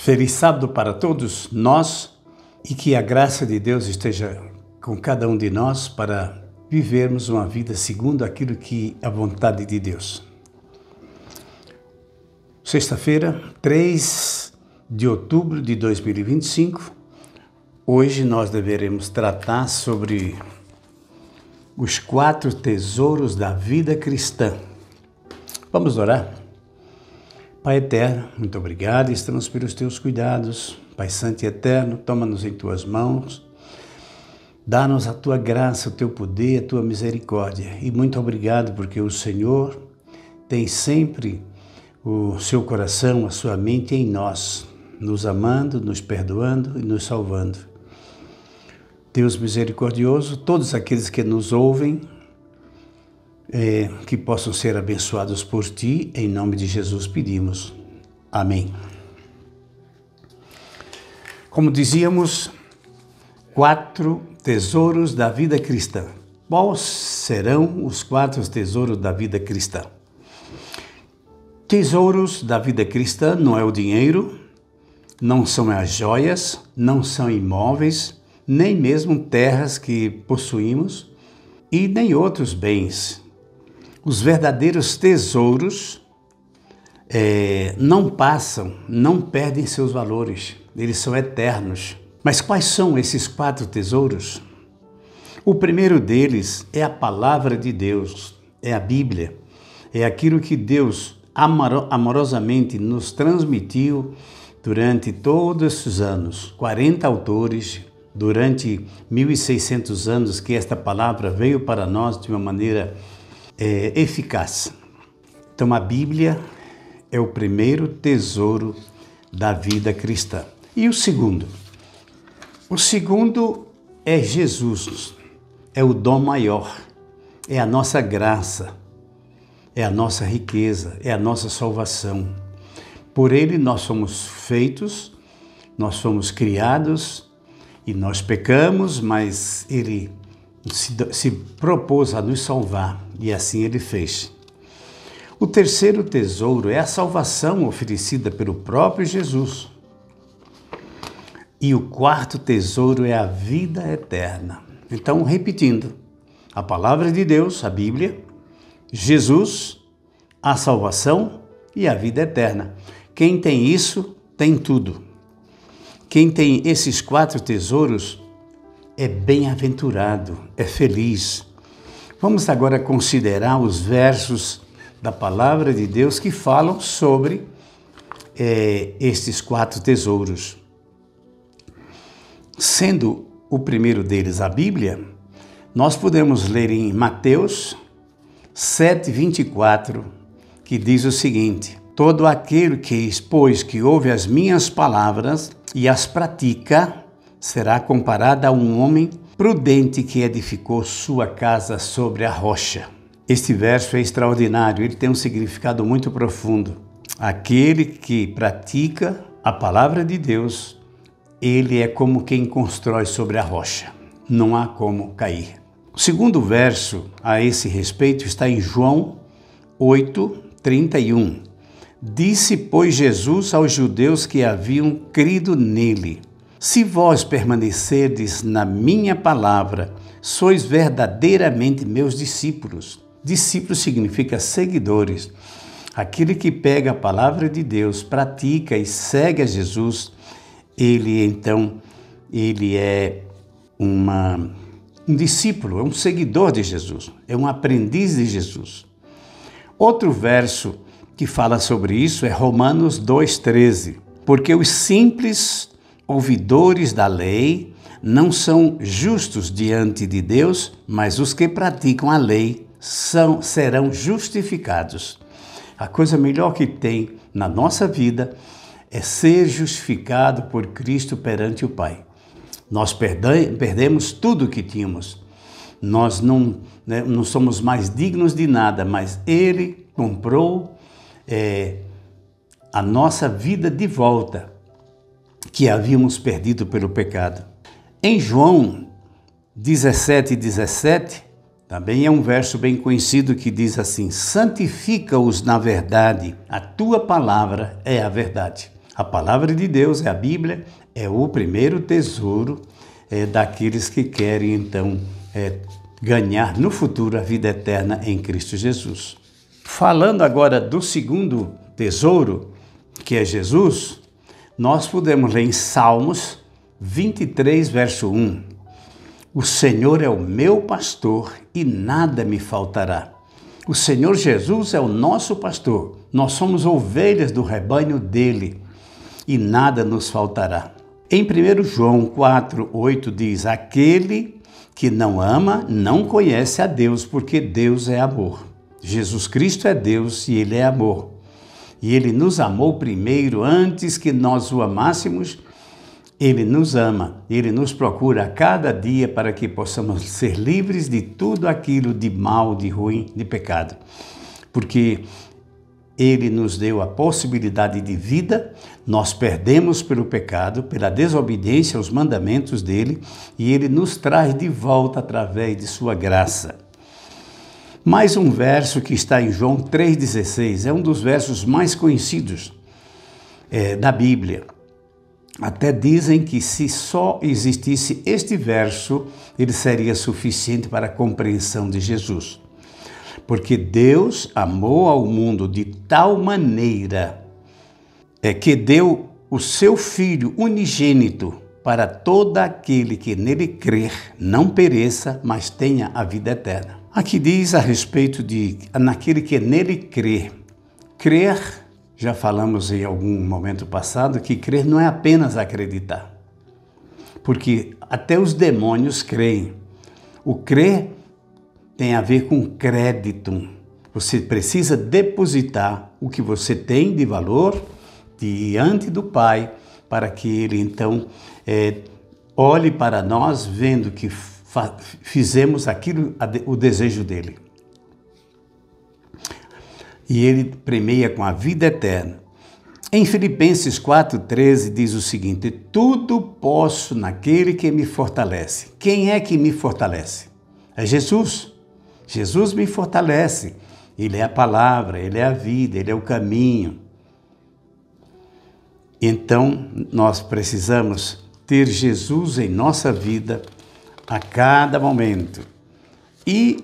Feliz sábado para todos nós e que a graça de Deus esteja com cada um de nós para vivermos uma vida segundo aquilo que é a vontade de Deus. Sexta-feira, 3 de outubro de 2025, hoje nós deveremos tratar sobre os 4 tesouros da vida cristã. Vamos orar? Pai eterno, muito obrigado, estamos pelos teus cuidados. Pai santo e eterno, toma-nos em tuas mãos, dá-nos a tua graça, o teu poder, a tua misericórdia. E muito obrigado porque o Senhor tem sempre o seu coração, a sua mente em nós, nos amando, nos perdoando e nos salvando. Deus misericordioso, todos aqueles que nos ouvem, que possam ser abençoados por Ti, em nome de Jesus pedimos. Amém. Como dizíamos, 4 tesouros da vida cristã. Quais serão os 4 tesouros da vida cristã? Tesouros da vida cristã não é o dinheiro, não são as joias, não são imóveis, nem mesmo terras que possuímos e nem outros bens. Os verdadeiros tesouros não passam, não perdem seus valores, eles são eternos. Mas quais são esses 4 tesouros? O primeiro deles é a palavra de Deus, é a Bíblia, é aquilo que Deus amorosamente nos transmitiu durante todos esses anos, 40 autores, durante 1.600 anos que esta palavra veio para nós de uma maneira eficaz. Então a Bíblia é o primeiro tesouro da vida cristã. E o segundo? O segundo é Jesus, é o dom maior, é a nossa graça, é a nossa riqueza, é a nossa salvação. Por ele nós somos feitos, nós fomos criados e nós pecamos, mas ele se propôs a nos salvar e assim ele fez. O terceiro tesouro é a salvação oferecida pelo próprio Jesus. E o 4º tesouro é a vida eterna. Então, repetindo, a palavra de Deus, a Bíblia, Jesus, a salvação e a vida eterna. Quem tem isso, tem tudo. Quem tem esses 4 tesouros é bem-aventurado, é feliz. Vamos agora considerar os versos da palavra de Deus que falam sobre estes 4 tesouros. Sendo o primeiro deles a Bíblia, nós podemos ler em Mateus 7:24, que diz o seguinte: todo aquele que ouve as minhas palavras e as pratica, será comparado a um homem prudente que edificou sua casa sobre a rocha. Este verso é extraordinário, ele tem um significado muito profundo. Aquele que pratica a palavra de Deus, ele é como quem constrói sobre a rocha. Não há como cair. O segundo verso a esse respeito está em João 8:31. Disse, pois, Jesus aos judeus que haviam crido nele: se vós permanecerdes na minha palavra, sois verdadeiramente meus discípulos. Discípulo significa seguidores. Aquele que pega a palavra de Deus, pratica e segue a Jesus, ele é um discípulo, é um seguidor de Jesus, é um aprendiz de Jesus. Outro verso que fala sobre isso é Romanos 2:13. Porque os simples ouvidores da lei não são justos diante de Deus, mas os que praticam a lei serão justificados. A coisa melhor que tem na nossa vida é ser justificado por Cristo perante o Pai. Nós perdemos tudo o que tínhamos. Nós não somos mais dignos de nada, mas Ele comprou a nossa vida de volta, que havíamos perdido pelo pecado. Em João 17:17, também é um verso bem conhecido que diz assim: santifica-os na verdade, a tua palavra é a verdade. A palavra de Deus, a Bíblia, é o primeiro tesouro daqueles que querem, então, ganhar no futuro a vida eterna em Cristo Jesus. Falando agora do segundo tesouro, que é Jesus, nós podemos ler em Salmos 23, verso 1. O Senhor é o meu pastor e nada me faltará. O Senhor Jesus é o nosso pastor. Nós somos ovelhas do rebanho dele e nada nos faltará. Em 1 João 4, 8 diz: aquele que não ama não conhece a Deus, porque Deus é amor. Jesus Cristo é Deus e Ele é amor. E Ele nos amou primeiro, antes que nós o amássemos. Ele nos ama, Ele nos procura a cada dia para que possamos ser livres de tudo aquilo de mal, de ruim, de pecado. Porque Ele nos deu a possibilidade de vida, nós perdemos pelo pecado, pela desobediência aos mandamentos dEle, e Ele nos traz de volta através de sua graça. Mais um verso que está em João 3,16, é um dos versos mais conhecidos da Bíblia. Até dizem que se só existisse este verso, ele seria suficiente para a compreensão de Jesus. Porque Deus amou ao mundo de tal maneira que deu o seu Filho unigênito para todo aquele que nele crer, não pereça, mas tenha a vida eterna. Aqui diz a respeito de naquele que nele crer. Crer, já falamos em algum momento passado, que crer não é apenas acreditar. Porque até os demônios creem. O crer tem a ver com crédito. Você precisa depositar o que você tem de valor diante do Pai, para que Ele então olhe para nós, vendo que fizemos aquilo, o desejo dEle. E Ele premia com a vida eterna. Em Filipenses 4,13 diz o seguinte: tudo posso naquele que me fortalece. Quem é que me fortalece? É Jesus. Jesus me fortalece. Ele é a palavra, Ele é a vida, Ele é o caminho. Então, nós precisamos ter Jesus em nossa vida a cada momento. E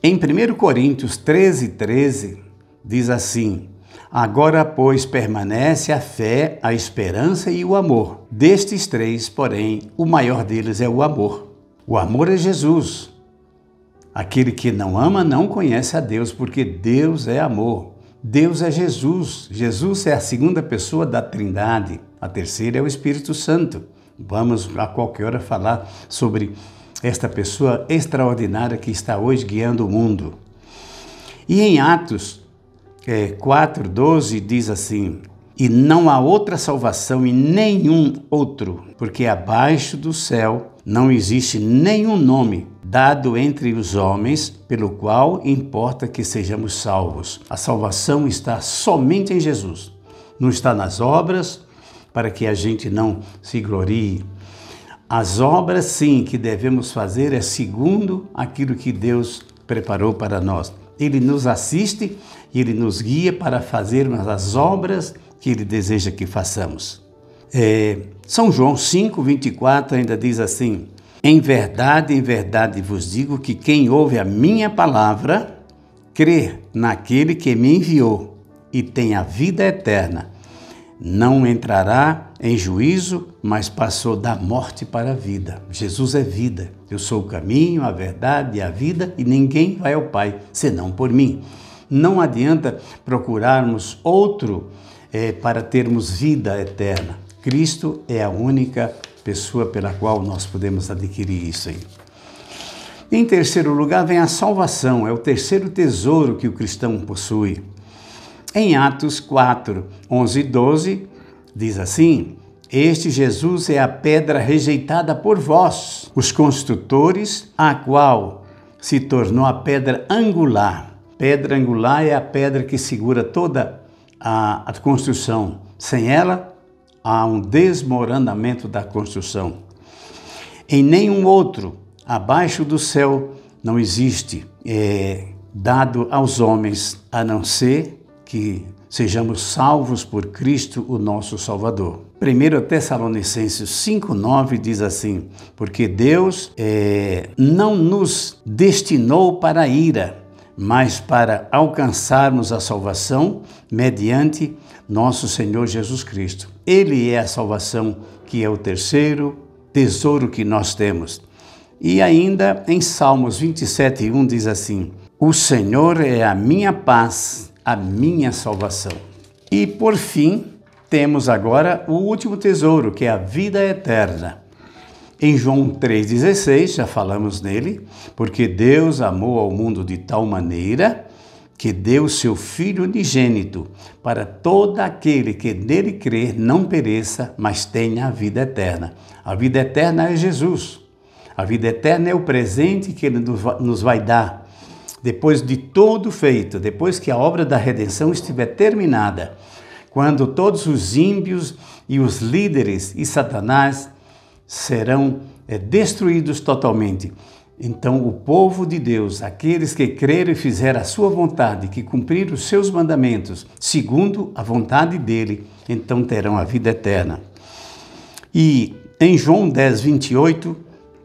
em 1 Coríntios 13,13 diz assim: agora, pois, permanece a fé, a esperança e o amor. Destes três, porém, o maior deles é o amor. O amor é Jesus. Aquele que não ama não conhece a Deus, porque Deus é amor. Deus é Jesus. Jesus é a segunda pessoa da Trindade. A terceira é o Espírito Santo. Vamos a qualquer hora falar sobre esta pessoa extraordinária que está hoje guiando o mundo. E em Atos 4,12 diz assim: e não há outra salvação em nenhum outro, porque abaixo do céu não existe nenhum nome dado entre os homens pelo qual importa que sejamos salvos. A salvação está somente em Jesus. Não está nas obras, para que a gente não se glorie. As obras, sim, que devemos fazer é segundo aquilo que Deus preparou para nós. Ele nos assiste e Ele nos guia para fazermos as obras que Ele deseja que façamos. São João 5,24 ainda diz assim: em verdade vos digo que quem ouve a minha palavra, crê naquele que me enviou e tem a vida eterna, não entrará em juízo, mas passou da morte para a vida. Jesus é vida. Eu sou o caminho, a verdade e a vida, e ninguém vai ao Pai senão por mim. Não adianta procurarmos outro para termos vida eterna. Cristo é a única pessoa pela qual nós podemos adquirir isso aí. Em terceiro lugar vem a salvação, é o terceiro tesouro que o cristão possui. Em Atos 4, 11 e 12, diz assim: este Jesus é a pedra rejeitada por vós, os construtores, a qual se tornou a pedra angular. Pedra angular é a pedra que segura toda a construção. Sem ela, há um desmoronamento da construção. Em nenhum outro, abaixo do céu, não existe dado aos homens, a não ser que sejamos salvos por Cristo, o nosso Salvador. 1 Tessalonicenses 5,9 diz assim: porque Deus não nos destinou para a ira, mas para alcançarmos a salvação mediante nosso Senhor Jesus Cristo. Ele é a salvação, que é o terceiro tesouro que nós temos. E ainda em Salmos 27,1 diz assim: o Senhor é a minha paz, a minha salvação. E por fim, temos agora o último tesouro, que é a vida eterna. Em João 3,16, já falamos nele, porque Deus amou ao mundo de tal maneira que deu seu Filho unigênito, para todo aquele que nele crer não pereça, mas tenha a vida eterna. A vida eterna é Jesus. A vida eterna é o presente que Ele nos vai dar. Depois de todo feito, depois que a obra da redenção estiver terminada, quando todos os ímpios e os líderes e Satanás serão destruídos totalmente, então o povo de Deus, aqueles que creram e fizeram a sua vontade, que cumpriram os seus mandamentos, segundo a vontade dele, então terão a vida eterna. E em João 10:28,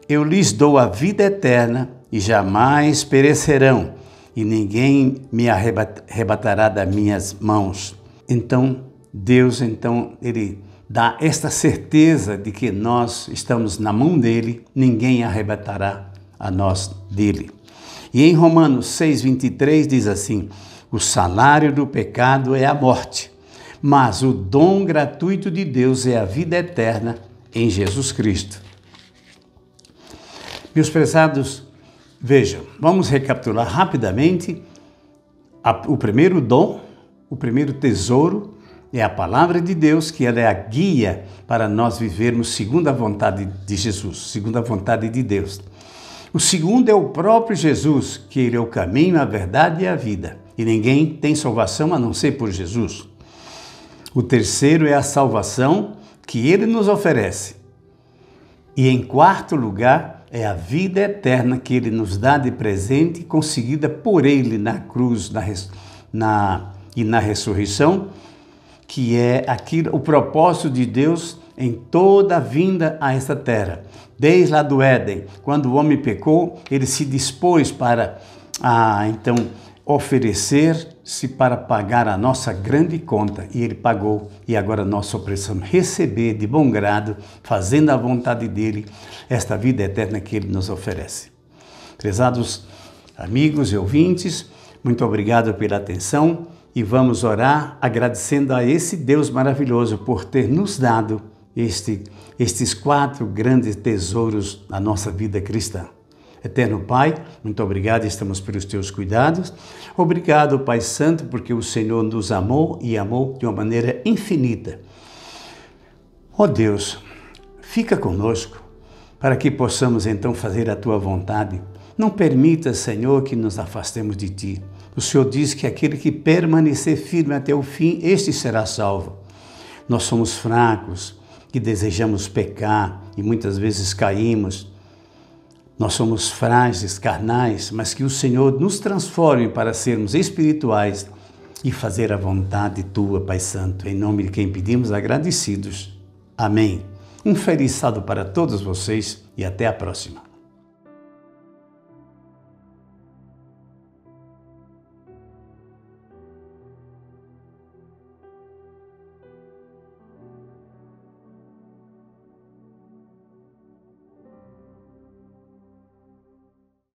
eu lhes dou a vida eterna e jamais perecerão, e ninguém me arrebatará das minhas mãos. Então, Deus, Ele dá esta certeza de que nós estamos na mão dEle, ninguém arrebatará a nós dEle. E em Romanos 6:23 diz assim: o salário do pecado é a morte, mas o dom gratuito de Deus é a vida eterna em Jesus Cristo. Meus prezados, vejam, vamos recapitular rapidamente. O primeiro dom, o primeiro tesouro é a palavra de Deus, que ela é a guia para nós vivermos segundo a vontade de Jesus, segundo a vontade de Deus. O segundo é o próprio Jesus, que Ele é o caminho, a verdade e a vida. E ninguém tem salvação a não ser por Jesus. O terceiro é a salvação que Ele nos oferece. E em quarto lugar, é a vida eterna que Ele nos dá de presente, conseguida por Ele na cruz e na ressurreição, que é o propósito de Deus em toda a vinda a esta terra. Desde lá do Éden, quando o homem pecou, ele se dispôs para, então, oferecer-se para pagar a nossa grande conta. E Ele pagou, e agora nós só precisamos receber de bom grado, fazendo a vontade dEle, esta vida eterna que Ele nos oferece. Prezados amigos e ouvintes, muito obrigado pela atenção e vamos orar agradecendo a esse Deus maravilhoso por ter nos dado estes 4 grandes tesouros na nossa vida cristã. Eterno Pai, muito obrigado, estamos pelos Teus cuidados. Obrigado, Pai Santo, porque o Senhor nos amou e amou de uma maneira infinita. Ó Deus, fica conosco para que possamos então fazer a Tua vontade. Não permita, Senhor, que nos afastemos de Ti. O Senhor diz que aquele que permanecer firme até o fim, este será salvo. Nós somos fracos, que desejamos pecar e muitas vezes caímos. Nós somos frágeis, carnais, mas que o Senhor nos transforme para sermos espirituais e fazer a vontade Tua, Pai Santo. Em nome de quem pedimos agradecidos. Amém. Um feliz sábado para todos vocês e até a próxima.